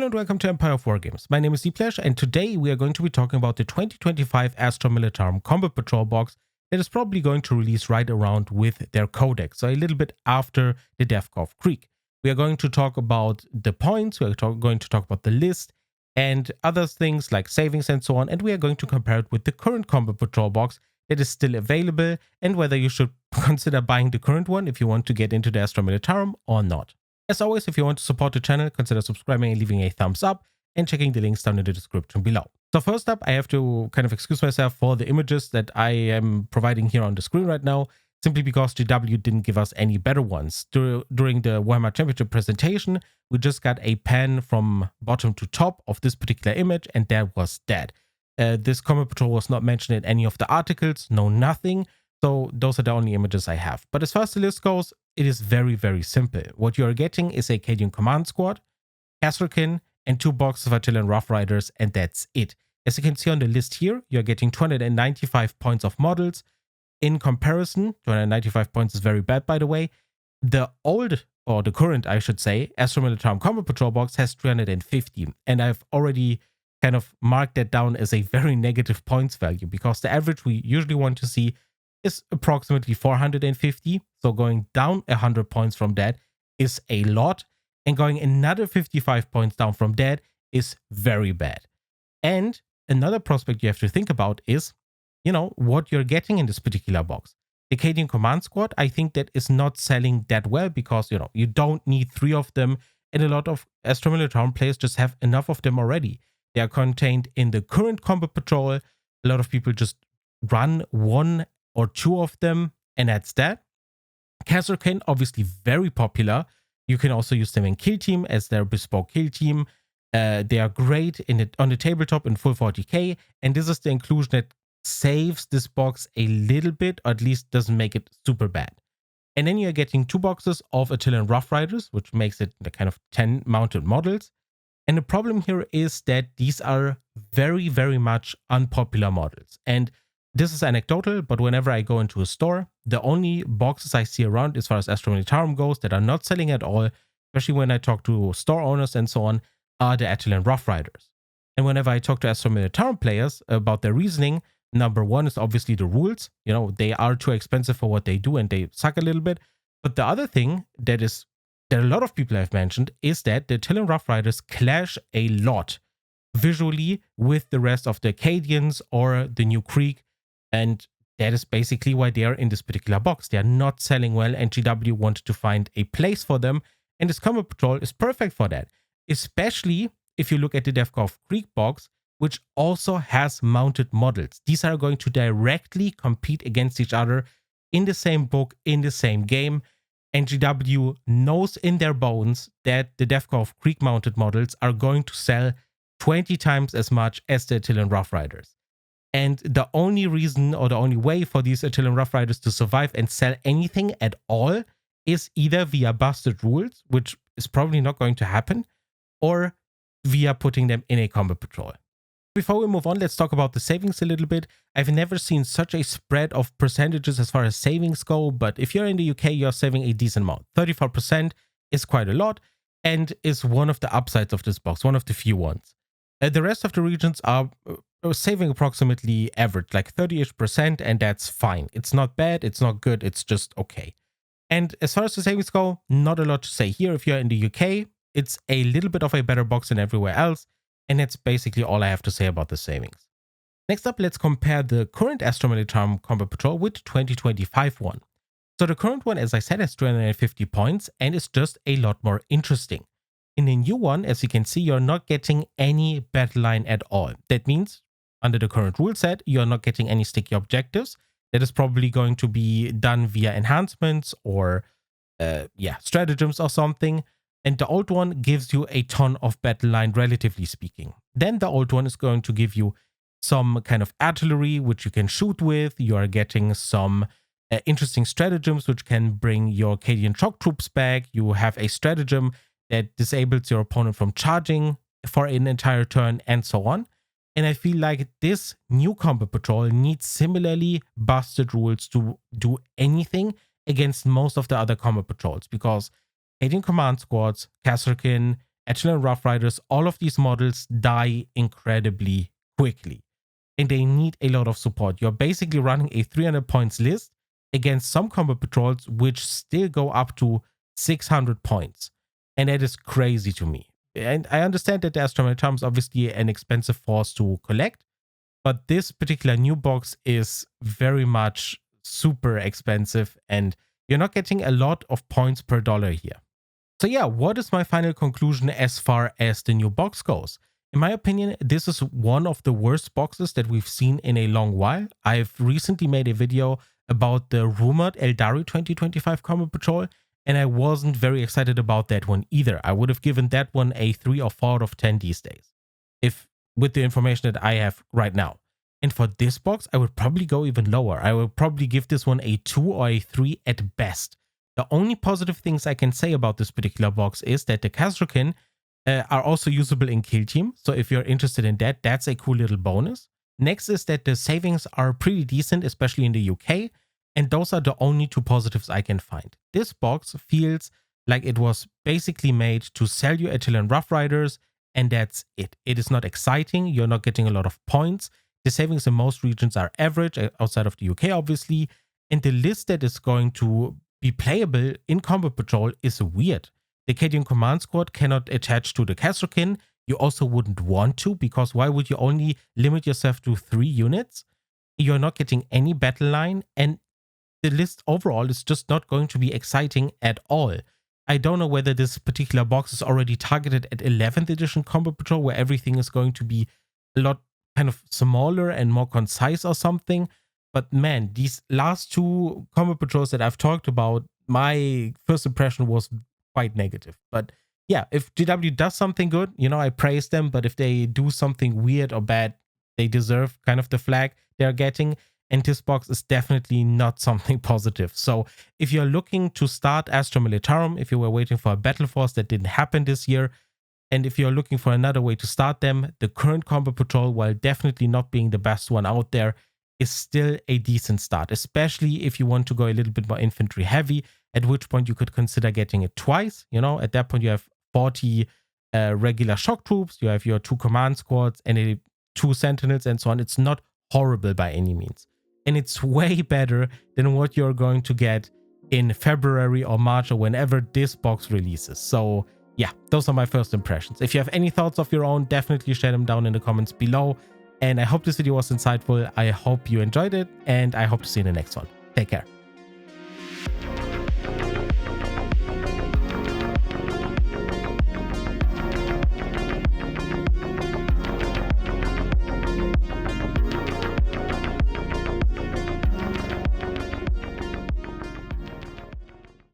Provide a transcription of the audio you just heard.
and welcome to Empire of Wargames. My name is Deeplesh, and today we are going to be talking about the 2025 Astra Militarum Combat Patrol box that is probably going to release right around with their codex, so a little bit after the Dethkov Creek. We are going to talk about the points, we are going to talk about the list, and other things like savings and so on, and we are going to compare it with the current Combat Patrol box that is still available, and whether you should consider buying the current one if you want to get into the Astra Militarum or not. As always, if you want to support the channel, consider subscribing and leaving a thumbs up and checking the links down in the description below. So first up, I have to kind of excuse myself for the images that I am providing here on the screen right now, simply because GW didn't give us any better ones. During the Warhammer Championship presentation, we just got a pan from bottom to top of this particular image, and that was that. This Combat Patrol was not mentioned in any of the articles, no nothing. So those are the only images I have. But as far as the list goes, it is very, very simple. What you are getting is a Cadian Command Squad, Kasrkin, and 2 boxes of Attilan Rough Riders, and that's it. As you can see on the list here, you're getting 295 points of models. In comparison, 295 points is very bad, by the way. The old, or the current, I should say, Astra Militarum Combat Patrol box has 350. And I've already kind of marked that down as a very negative points value, because the average we usually want to see is approximately 450. So going down 100 points from that is a lot. And going another 55 points down from that is very bad. And another prospect you have to think about is, what you're getting in this particular box. The Cadian Command Squad, I think that is not selling that well because, you don't need 3 of them. And a lot of Astra Militarum players just have enough of them already. They are contained in the current Combat Patrol. A lot of people just run 1 or 2 of them, and that's that. Kasrkin, obviously very popular. You can also use them in Kill Team as their bespoke kill team. They are great on the tabletop in full 40k, and this is the inclusion that saves this box a little bit, or at least doesn't make it super bad. And then you're getting 2 boxes of Attilan Rough Riders, which makes it the kind of 10 mounted models. And the problem here is that these are very, very much unpopular models. And this is anecdotal, but whenever I go into a store, the only boxes I see around as far as Astra Militarum goes that are not selling at all, especially when I talk to store owners and so on, are the Attilan Rough Riders. And whenever I talk to Astra Militarum players about their reasoning, number one is obviously the rules. They are too expensive for what they do and they suck a little bit. But the other thing that a lot of people have mentioned is that the Attilan Rough Riders clash a lot visually with the rest of the Acadians or the New Creek. And that is basically why they are in this particular box. They are not selling well, and GW wanted to find a place for them. And this Combat Patrol is perfect for that. Especially if you look at the Dethkov Creek box, which also has mounted models. These are going to directly compete against each other in the same book, in the same game. And GW knows in their bones that the Dethkov Creek mounted models are going to sell 20 times as much as the Attilan Rough Riders. And the only reason or the only way for these Attilan Rough Riders to survive and sell anything at all is either via busted rules, which is probably not going to happen, or via putting them in a Combat Patrol. Before we move on, let's talk about the savings a little bit. I've never seen such a spread of percentages as far as savings go, but if you're in the UK, you're saving a decent amount. 34% is quite a lot and is one of the upsides of this box, one of the few ones. The rest of the regions are saving approximately average, like 30-ish%, and that's fine. It's not bad, it's not good, it's just okay. And as far as the savings go, not a lot to say here. If you're in the UK, it's a little bit of a better box than everywhere else, and that's basically all I have to say about the savings. Next up, let's compare the current Astra Militarum Combat Patrol with the 2025 one. So the current one, as I said, has 250 points and is just a lot more interesting. In the new one, as you can see, you're not getting any battle line at all. That means, under the current rule set, you're not getting any sticky objectives. That is probably going to be done via enhancements or, stratagems or something. And the old one gives you a ton of battle line, relatively speaking. Then the old one is going to give you some kind of artillery, which you can shoot with. You are getting some interesting stratagems, which can bring your Cadian shock troops back. You have a stratagem that disables your opponent from charging for an entire turn, and so on. And I feel like this new Combat Patrol needs similarly busted rules to do anything against most of the other Combat Patrols, because Cadian Command Squads, Kasrkin, Echelon Rough Riders, all of these models die incredibly quickly. And they need a lot of support. You're basically running a 300 points list against some combat patrols which still go up to 600 points. And that is crazy to me. And I understand that the Astral Militarum is obviously an expensive force to collect, but this particular new box is very much super expensive and you're not getting a lot of points per dollar here. So yeah, what is my final conclusion as far as the new box goes? In my opinion, this is one of the worst boxes that we've seen in a long while. I've recently made a video about the rumored Eldari 2025 Combat Patrol, and I wasn't very excited about that one either. I would have given that one a 3 or 4 out of 10 these days, if with the information that I have right now. And for this box, I would probably go even lower. I would probably give this one a 2 or a 3 at best. The only positive things I can say about this particular box is that the Kasrkin are also usable in Kill Team. So if you're interested in that, that's a cool little bonus. Next is that the savings are pretty decent, especially in the UK. And those are the only two positives I can find. This box feels like it was basically made to sell you Echelon Rough Riders, and that's it. It is not exciting. You're not getting a lot of points. The savings in most regions are average, outside of the UK, obviously. And the list that is going to be playable in Combat Patrol is weird. The Cadian Command Squad cannot attach to the Kasrkin. You also wouldn't want to, because why would you only limit yourself to 3 units? You're not getting any battle line, and the list overall is just not going to be exciting at all. I don't know whether this particular box is already targeted at 11th edition Combat Patrol, where everything is going to be a lot kind of smaller and more concise or something. But man, these last 2 Combat Patrols that I've talked about, my first impression was quite negative. But yeah, if GW does something good, you know, I praise them. But if they do something weird or bad, they deserve kind of the flag they're getting. And this box is definitely not something positive. So if you're looking to start Astral Militarum, if you were waiting for a battle force that didn't happen this year, and if you're looking for another way to start them, the current Combat Patrol, while definitely not being the best one out there, is still a decent start, especially if you want to go a little bit more infantry heavy, at which point you could consider getting it twice. You know, at that point you have 40 regular shock troops, you have your 2 command squads and 2 sentinels and so on. It's not horrible by any means. And it's way better than what you're going to get in February or March or whenever this box releases. So yeah, those are my first impressions. If you have any thoughts of your own, definitely share them down in the comments below. And I hope this video was insightful. I hope you enjoyed it, and I hope to see you in the next one. Take care.